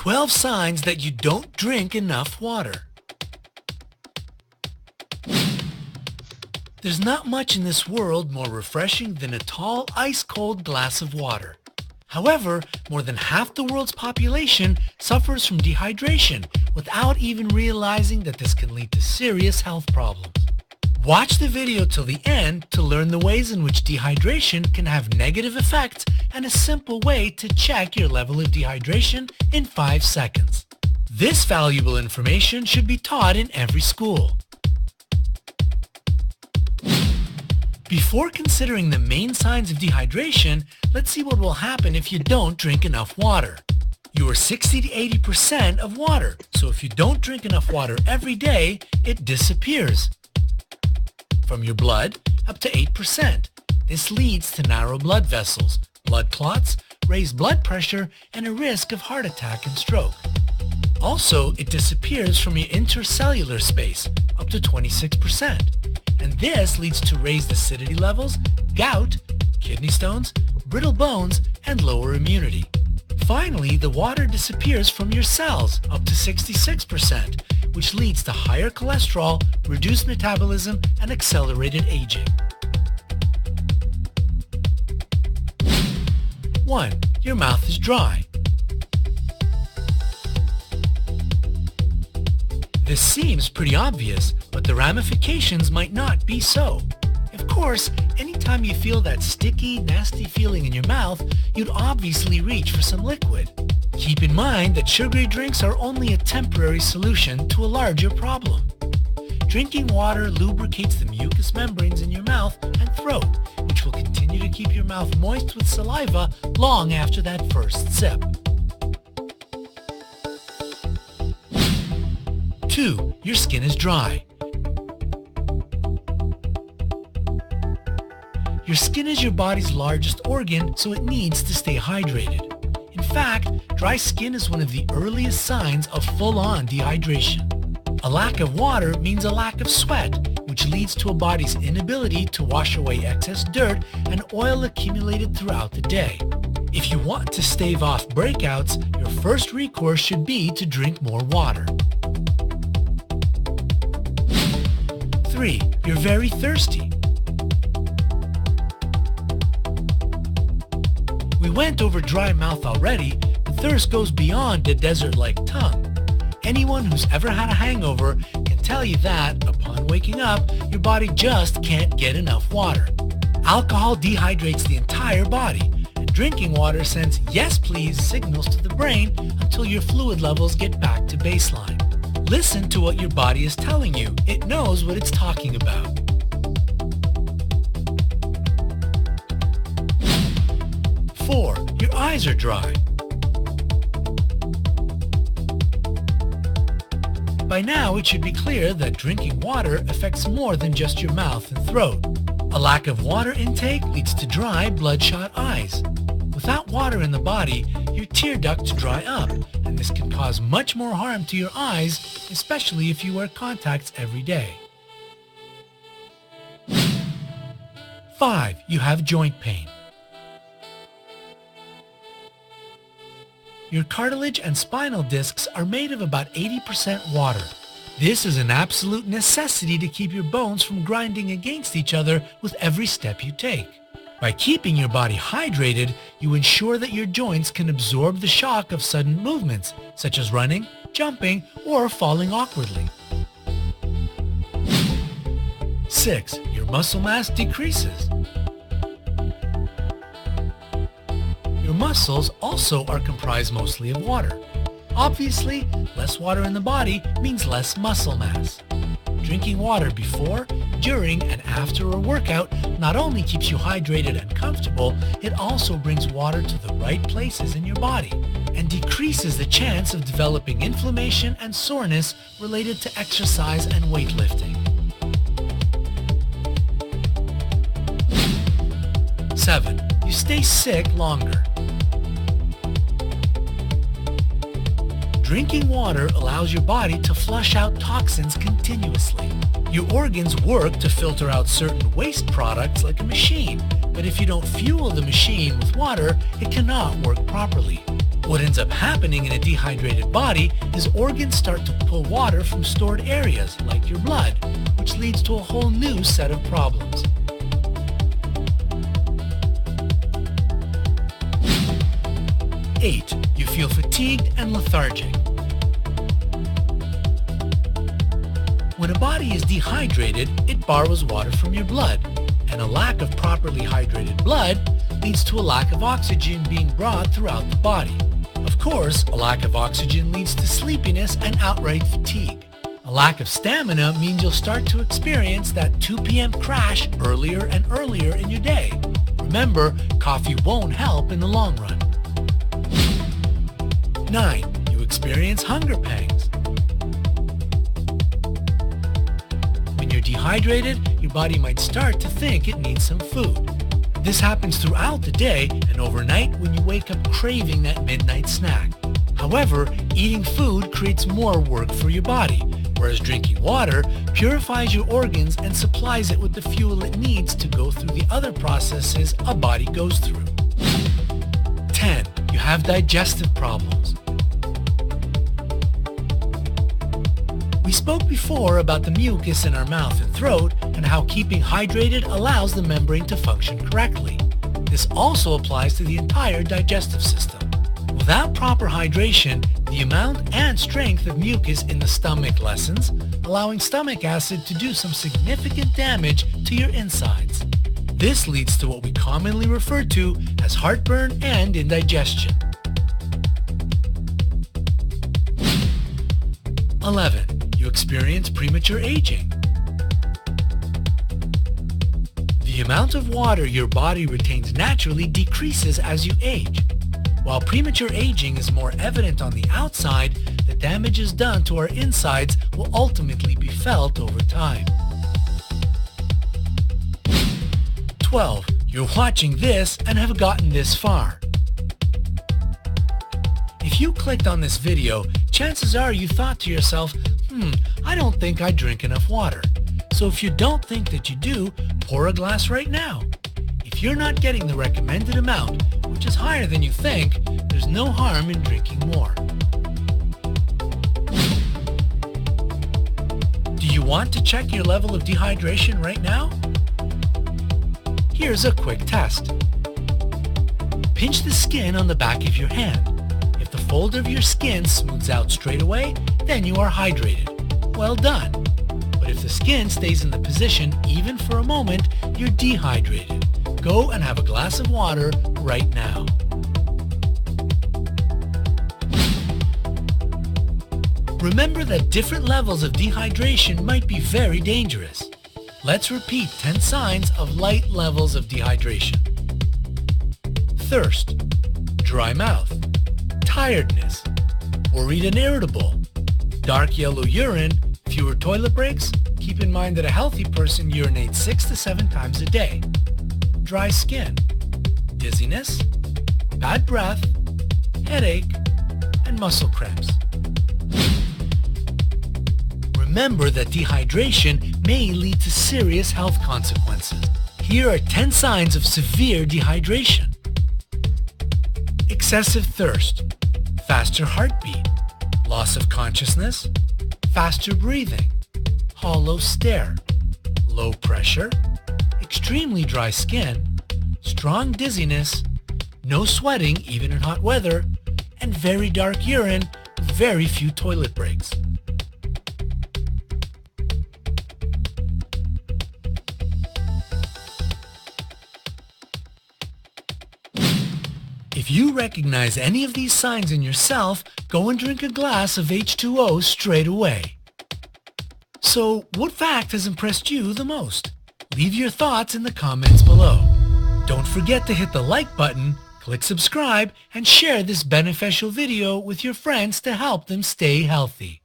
12 signs that you don't drink enough water. There's not much in this world more refreshing than a tall, ice-cold glass of water. However, more than half the world's population suffers from dehydration without even realizing that this can lead to serious health problems. Watch the video till the end to learn the ways in which dehydration can have negative effects and a simple way to check your level of dehydration in 5 seconds. This valuable information should be taught in every school. Before considering the main signs of dehydration, let's see what will happen if you don't drink enough water. You are 60 to 80% of water, so if you don't drink enough water every day, it disappears from your blood up to 8%. This leads to narrow blood vessels, blood clots, raised blood pressure, and a risk of heart attack and stroke. Also, it disappears from your intercellular space up to 26%. And this leads to raised acidity levels, gout, kidney stones, brittle bones, and lower immunity. Finally, the water disappears from your cells up to 66%, which leads to higher cholesterol, reduced metabolism, and accelerated aging. 1. Your mouth is dry. This seems pretty obvious, but the ramifications might not be so. Of course, anytime you feel that sticky, nasty feeling in your mouth, you'd obviously reach for some liquid. Keep in mind that sugary drinks are only a temporary solution to a larger problem. Drinking water lubricates the mucous membranes in your mouth and throat, which will continue to keep your mouth moist with saliva long after that first sip. 2. Your skin is dry. Your skin is your body's largest organ, so it needs to stay hydrated. In fact, dry skin is one of the earliest signs of full-on dehydration. A lack of water means a lack of sweat, which leads to a body's inability to wash away excess dirt and oil accumulated throughout the day. If you want to stave off breakouts, your first recourse should be to drink more water. 3. You're very thirsty. We went over dry mouth already, but thirst goes beyond a desert-like tongue. Anyone who's ever had a hangover can tell you that, upon waking up, your body just can't get enough water. Alcohol dehydrates the entire body, and drinking water sends yes please signals to the brain until your fluid levels get back to baseline. Listen to what your body is telling you. It knows what it's talking about. 4. Your eyes are dry. By now, it should be clear that drinking water affects more than just your mouth and throat. A lack of water intake leads to dry, bloodshot eyes. Without water in the body, your tear ducts dry up, and this can cause much more harm to your eyes, especially if you wear contacts every day. 5. You have joint pain. Your cartilage and spinal discs are made of about 80% water. This is an absolute necessity to keep your bones from grinding against each other with every step you take. By keeping your body hydrated, you ensure that your joints can absorb the shock of sudden movements, such as running, jumping, or falling awkwardly. 6. Your muscle mass decreases. Your muscles also are comprised mostly of water. Obviously, less water in the body means less muscle mass. Drinking water before, during, and after a workout not only keeps you hydrated and comfortable, it also brings water to the right places in your body and decreases the chance of developing inflammation and soreness related to exercise and weightlifting. 7. You stay sick longer. Drinking water allows your body to flush out toxins continuously. Your organs work to filter out certain waste products like a machine, but if you don't fuel the machine with water, it cannot work properly. What ends up happening in a dehydrated body is organs start to pull water from stored areas, like your blood, which leads to a whole new set of problems. 8. You feel fatigued and lethargic. When a body is dehydrated, it borrows water from your blood, and a lack of properly hydrated blood leads to a lack of oxygen being brought throughout the body. Of course, a lack of oxygen leads to sleepiness and outright fatigue. A lack of stamina means you'll start to experience that 2 p.m. crash earlier and earlier in your day. Remember, coffee won't help in the long run. 9. You experience hunger pangs. When you're dehydrated, your body might start to think it needs some food. This happens throughout the day and overnight when you wake up craving that midnight snack. However, eating food creates more work for your body, whereas drinking water purifies your organs and supplies it with the fuel it needs to go through the other processes a body goes through. 10. You have digestive problems. We spoke before about the mucus in our mouth and throat and how keeping hydrated allows the membrane to function correctly. This also applies to the entire digestive system. Without proper hydration, the amount and strength of mucus in the stomach lessens, allowing stomach acid to do some significant damage to your insides. This leads to what we commonly refer to as heartburn and indigestion. 11. You experience premature aging. The amount of water your body retains naturally decreases as you age. While premature aging is more evident on the outside, the damages done to our insides will ultimately be felt over time. 12. You're watching this and have gotten this far. If you clicked on this video, chances are you thought to yourself, I don't think I drink enough water. So if you don't think that you do, pour a glass right now. If you're not getting the recommended amount, which is higher than you think, there's no harm in drinking more. Do you want to check your level of dehydration right now? Here's a quick test. Pinch the skin on the back of your hand. If the fold of your skin smooths out straight away, then you are hydrated. Well done. But if the skin stays in the position even for a moment, you're dehydrated. Go and have a glass of water right now. Remember that different levels of dehydration might be very dangerous. Let's repeat 10 signs of light levels of dehydration. Thirst, dry mouth, tiredness, worried and irritable, dark yellow urine, fewer toilet breaks. Keep in mind that a healthy person urinates 6 to 7 times a day. Dry skin, dizziness, bad breath, headache, and muscle cramps. Remember that dehydration may lead to serious health consequences. Here are 10 signs of severe dehydration. Excessive thirst, faster heartbeat, loss of consciousness, faster breathing, hollow stare, low pressure, extremely dry skin, strong dizziness, no sweating even in hot weather, and very dark urine with very few toilet breaks. If you recognize any of these signs in yourself, go and drink a glass of H2O straight away. So, what fact has impressed you the most? Leave your thoughts in the comments below. Don't forget to hit the like button, click subscribe, and share this beneficial video with your friends to help them stay healthy.